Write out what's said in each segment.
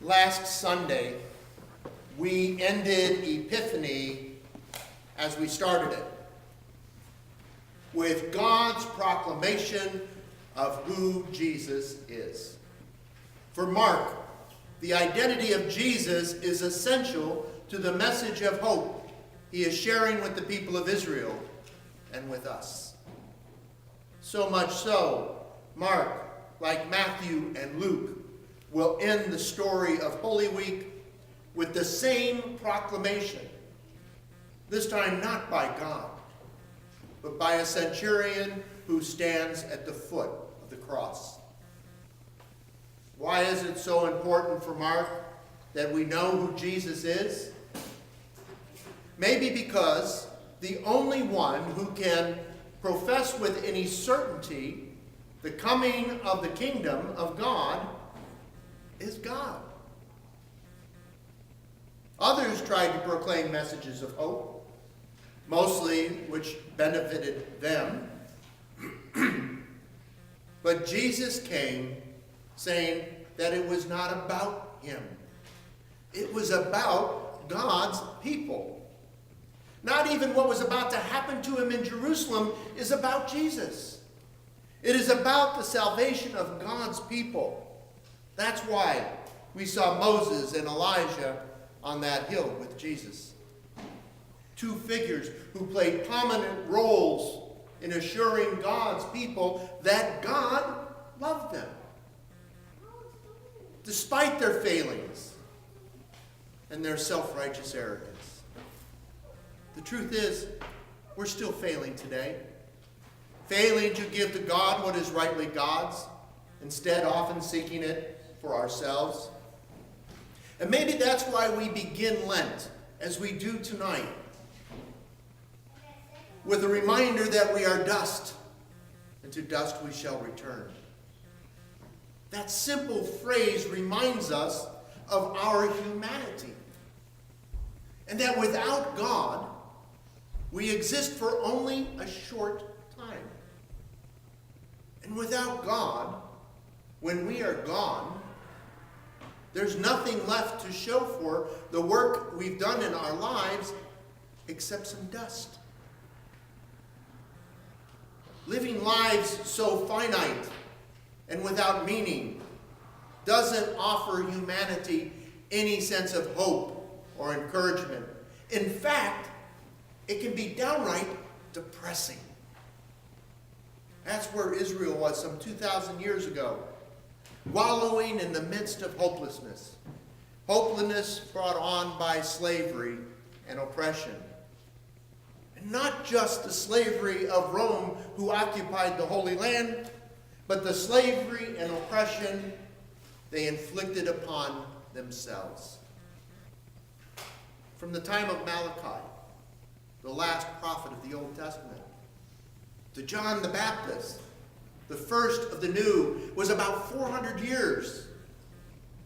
Last Sunday, we ended Epiphany as we started it, with God's proclamation of who Jesus is. For Mark, the identity of Jesus is essential to the message of hope he is sharing with the people of Israel and with us. So much so, Mark, like Matthew and Luke, will end the story of Holy Week with the same proclamation, this time not by God, but by a centurion who stands at the foot of the cross. Why is it so important for Mark that we know who Jesus is? Maybe because the only one who can profess with any certainty the coming of the kingdom of God is God. Others tried to proclaim messages of hope, mostly which benefited them. But Jesus came saying that it was not about him. It was about God's people. Not even what was about to happen to him in Jerusalem is about Jesus. It is about the salvation of God's people. That's why we saw Moses and Elijah on that hill with Jesus. Two figures who played prominent roles in assuring God's people that God loved them, despite their failings and their self-righteous arrogance. The truth is, we're still failing today. Failing to give to God what is rightly God's, instead often seeking it for ourselves. And maybe that's why we begin Lent, as we do tonight, with a reminder that we are dust, and to dust we shall return. That simple phrase reminds us of our humanity, and that without God, we exist for only a short time. And without God, when we are gone, there's nothing left to show for the work we've done in our lives except some dust. Living lives so finite and without meaning doesn't offer humanity any sense of hope or encouragement. In fact, it can be downright depressing. That's where Israel was some 2,000 years ago, wallowing in the midst of hopelessness. Hopelessness brought on by slavery and oppression. And not just the slavery of Rome, who occupied the Holy Land, but the slavery and oppression they inflicted upon themselves. From the time of Malachi, the last prophet of the Old Testament, to John the Baptist, the first of the new, was about 400 years.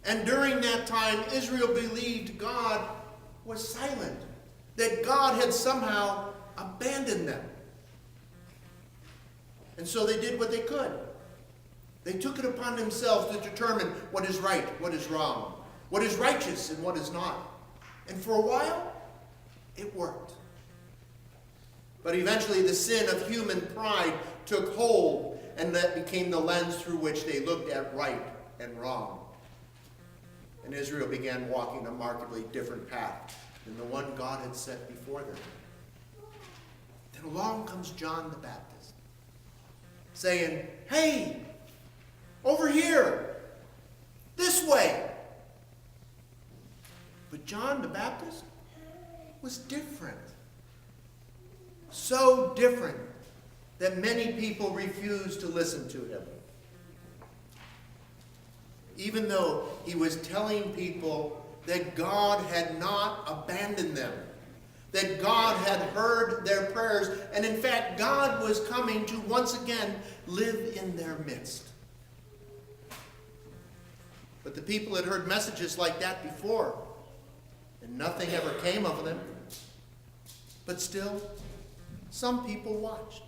And during that time, Israel believed God was silent, that God had somehow abandoned them. And so they did what they could. They took it upon themselves to determine what is right, what is wrong, what is righteous and what is not. And for a while, it worked. But eventually the sin of human pride took hold, and that became the lens through which they looked at right and wrong. And Israel began walking a markedly different path than the one God had set before them. Then along comes John the Baptist, saying, "Hey, over here, this way." But John the Baptist was different. So different that many people refused to listen to him. Even though he was telling people that God had not abandoned them, that God had heard their prayers, and in fact, God was coming to once again live in their midst. But the people had heard messages like that before, and nothing ever came of them. But still, some people watched,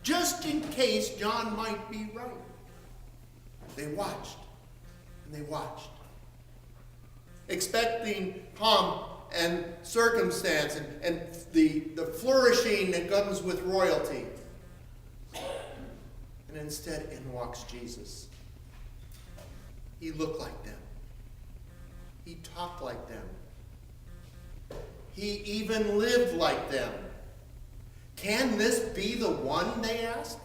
just in case John might be right. They watched, and they watched, expecting pomp and circumstance and the flourishing that comes with royalty. And instead, in walks Jesus. He looked like them. He talked like them. He even lived like them. Can this be the one, they asked?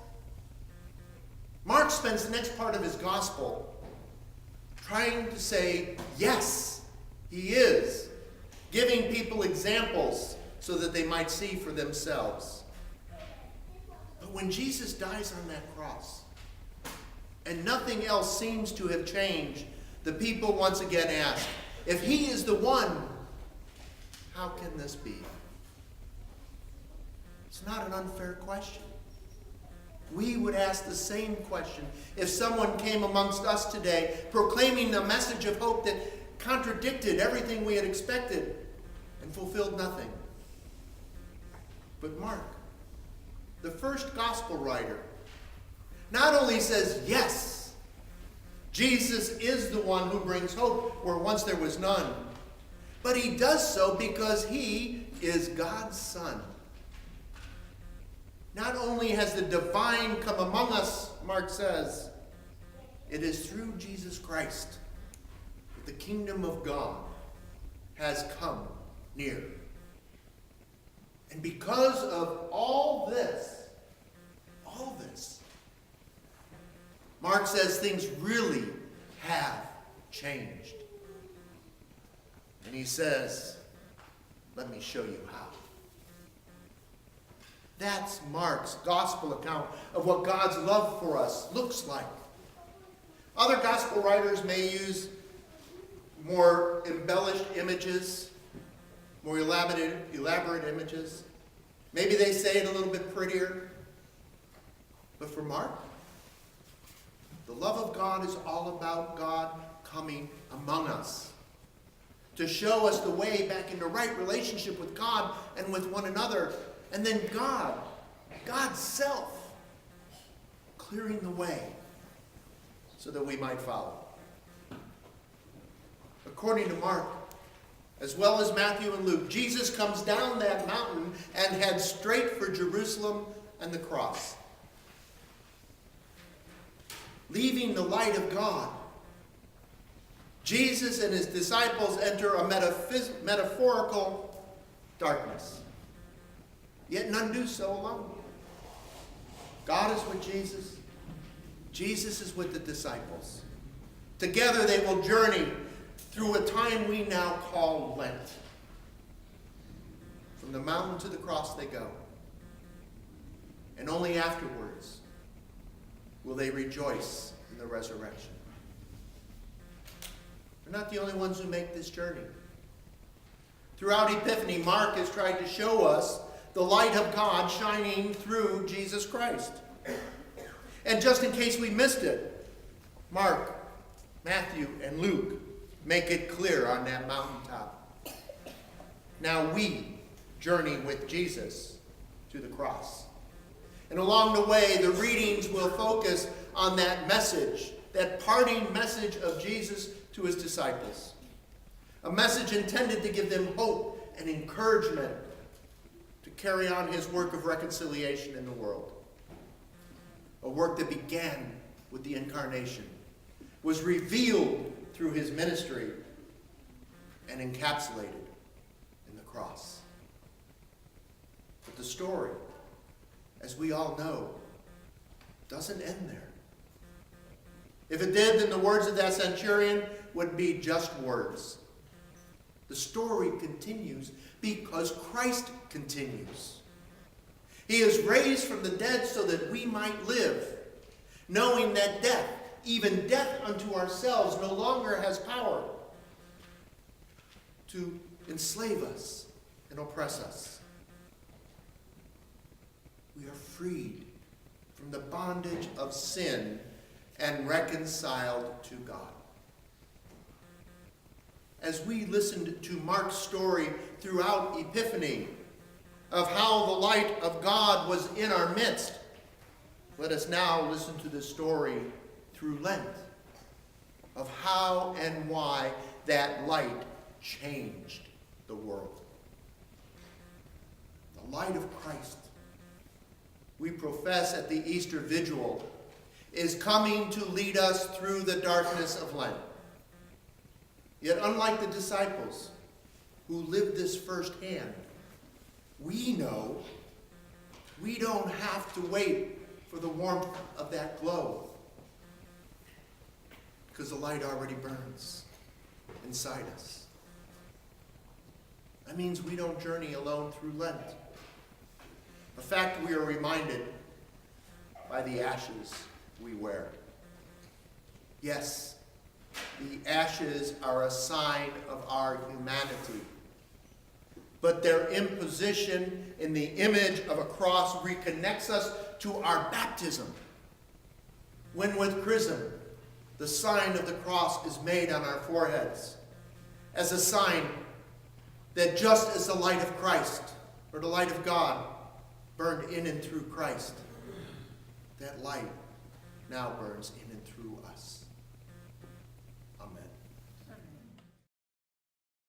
Mark spends the next part of his gospel trying to say, yes, he is, giving people examples so that they might see for themselves. But when Jesus dies on that cross, and nothing else seems to have changed, the people once again ask, if he is the one, how can this be? It's not an unfair question. We would ask the same question if someone came amongst us today proclaiming a message of hope that contradicted everything we had expected and fulfilled nothing. But Mark, the first gospel writer, not only says, yes, Jesus is the one who brings hope where once there was none, but he does so because he is God's Son. Not only has the divine come among us, Mark says, it is through Jesus Christ that the kingdom of God has come near. And because of all this, Mark says things really have changed. And he says, let me show you how. That's Mark's gospel account of what God's love for us looks like. Other gospel writers may use more embellished images, more elaborate images. Maybe they say it a little bit prettier. But for Mark, the love of God is all about God coming among us to show us the way back into right relationship with God and with one another. And then God's self, clearing the way so that we might follow. According to Mark, as well as Matthew and Luke, Jesus comes down that mountain and heads straight for Jerusalem and the cross. Leaving the light of God, Jesus and his disciples enter a metaphorical darkness. Yet none do so alone. God is with Jesus. Jesus is with the disciples. Together they will journey through a time we now call Lent. From the mountain to the cross they go. And only afterwards will they rejoice in the resurrection. We're not the only ones who make this journey. Throughout Epiphany, Mark has tried to show us the light of God shining through Jesus Christ. And just in case we missed it, Mark, Matthew, and Luke make it clear on that mountaintop. Now we journey with Jesus to the cross. And along the way, the readings will focus on that message, that parting message of Jesus to his disciples. A message intended to give them hope and encouragement to carry on his work of reconciliation in the world. A work that began with the incarnation, was revealed through his ministry, and encapsulated in the cross. But the story, as we all know, doesn't end there. If it did, then the words of that centurion would be just words. The story continues because Christ continues. He is raised from the dead so that we might live, knowing that death, even death unto ourselves, no longer has power to enslave us and oppress us. We are freed from the bondage of sin and reconciled to God. As we listened to Mark's story throughout Epiphany of how the light of God was in our midst, let us now listen to the story through Lent of how and why that light changed the world. The light of Christ, we profess at the Easter Vigil, is coming to lead us through the darkness of Lent. Yet unlike the disciples who lived this firsthand, we know we don't have to wait for the warmth of that glow, because the light already burns inside us. That means we don't journey alone through Lent. In fact, we are reminded by the ashes we wear. Yes, the ashes are a sign of our humanity. But their imposition in the image of a cross reconnects us to our baptism, when with chrism, the sign of the cross is made on our foreheads as a sign that just as the light of Christ, or the light of God, burned in and through Christ, that light now burns in and through